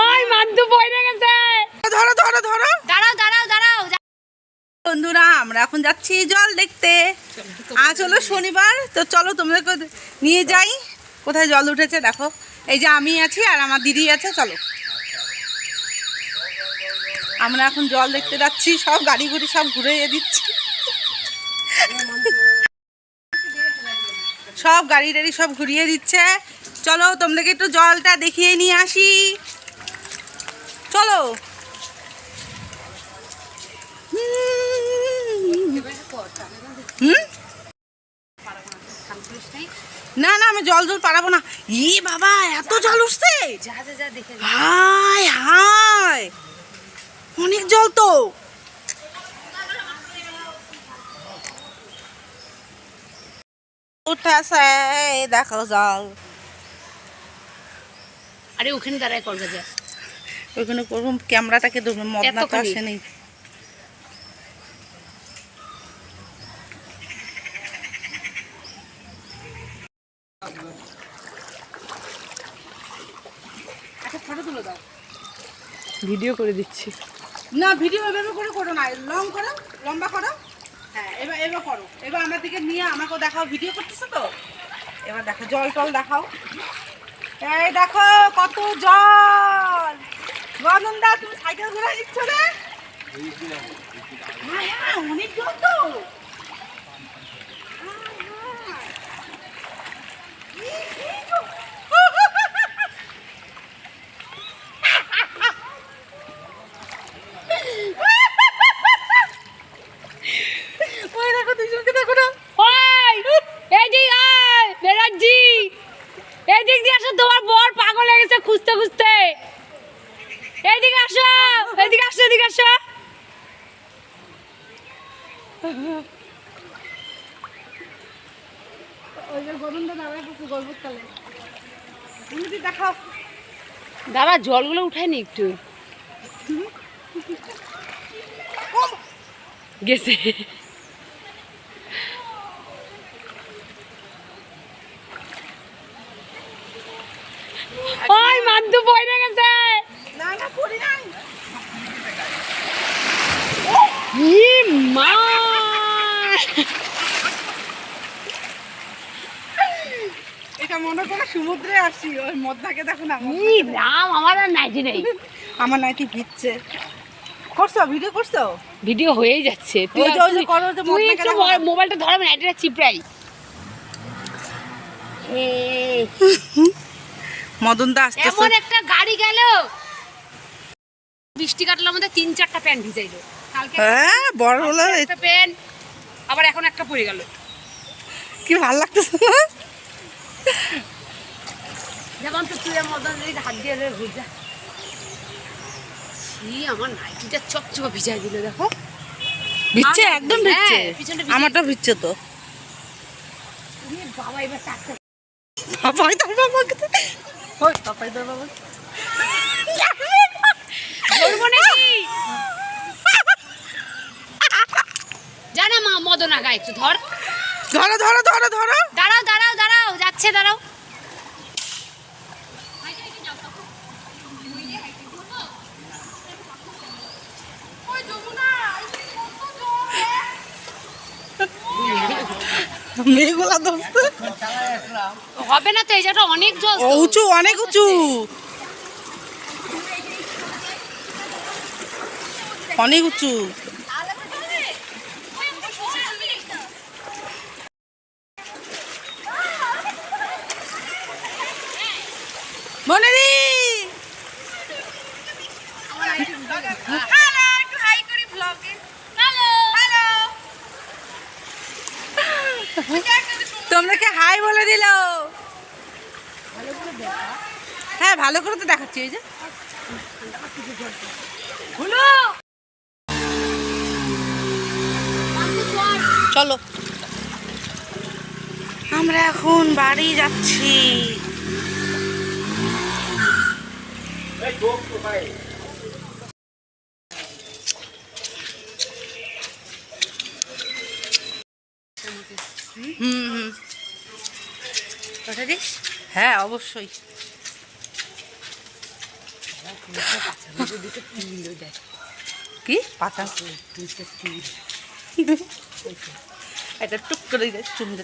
ওই মাদু পড়ে গেছে। ধরো ধরো ধরো। দাঁড়াও দাঁড়াও দাঁড়াও। বন্ধুরা আমরা এখন যাচ্ছি জল দেখতে। আজ হলো শনিবার, তো চলো তোমাদেরকে নিয়ে যাই কোথায় জল উঠেছে। দেখো এই যে আমি আছি আর আমার দিদি আছে, চলো আমরা এখন জল দেখতে যাচ্ছি। সব গাড়ি ঘুরি সব ঘুরে দিচ্ছি, সব গাড়ি টাড়ি সব ঘুরিয়ে দিচ্ছে। চলো তোমাদেরকে একটু জলটা দেখিয়ে নিয়ে আসি, চলো। না না আমি জল পারাবো না। ই বাবা এত জল উঠছে, হায় হায় অনেক জল তো। উঠেছে দেখো জল। আরে ওখানে দাঁড়ায় করবে যা, ওইখানে করবো, ক্যামেরাটাকে দেবো, মদনা তো আসেনি। আচ্ছা ফটো তুলে দাও, ভিডিও করে দিচ্ছি। না ভিডিও এভাবে করে করো না, লং করো, লম্বা করো। হ্যাঁ এবার এবার করো, এবার আমার দিকে নিয়ে আমাকেও দেখাও, ভিডিও করতেছো তো। এবার দেখো জল টল দেখাও, এই দেখো কত জল। গনন্দা তুমি সাইকেল ঘুরে দিচ্ছ রে। হ্যাঁ হ্যাঁ অনেক জল তো। ওই দেখো দুইজনকে দেখো না। ওই এদিক আয় বেরাজি, এদিক দিয়ে আসো, তোমার বর পাগল হয়ে গেছে খুঁজতে খুঁজতে। এদিকে আসো, এদিকে আসো, এদিকে আসো। ওই যে গনন্দা দাঁড়ায় কিছু গল্পের তালে তুমি দেখাও। দাঁড়া জলগুলো উঠায়নি একটু, গেছে। ওই মাদু পড়ে গেছে। না না পড়ি নাই। ই মা, এটা মনে করো সমুদ্রে আসছি, ওই মদনাকে দেখো না। ই রাম, আমার আর নাইটি নেই। আমার নাইটি ভিজছে। করছো ভিডিও করছো? ভিডিও হয়েই যাচ্ছে। তুই ওই যে ওই যে করো, যে তুই মদনাকে একটু দেখো না। মোবাইলটা ধর, আমি নাইটিটা চিপড়াই। মদন দা আসতেছে। এমন একটা গাড়ি গেল, বৃষ্টি কাটলো, আমাদের 3-4টা প্যান্ট ভিজাইলো কালকে। হ্যাঁ বড় হলো, একটা প্যান্ট, আবার এখন একটা পড়ে গেল। কি ভালো লাগতেছে না? যেমন তো তুই মদন হাত দিয়ে ঘুরজা। আমার নাইটিটা চকচকে ভিজাই দিল, দেখো ভিজছে, একদম ভিজছে। হ্যাঁ, পিছনটা ভিজে আমারটা ভিজছে তো। বাবা এবার চারটে পাপাই তোর বাবাকে, ওই পাপাই তোর বাবা ধরবো নাকি জানা মা। মদন আগা একটু ধর, ধরো ধরো ধরো ধরো। দাঁড়াও দাঁড়াও দাঁড়াও, যাচ্ছে দাঁড়াও। মেয়েগুলা দোস্ত হবে না তো, এই জায়গাটা অনেক জল তো। উঁচু, অনেক উঁচু, অনেক উঁচু। মনেদি তোমরাকে হাই বলে দিল। হ্যাঁ ভালো করে তো দেখাচ্ছি, এই যে চলো আমরা এখন বাড়ি যাচ্ছি। হুম হ্যাঁ অবশ্যই। কি পাতা এটা টুক করে চুমু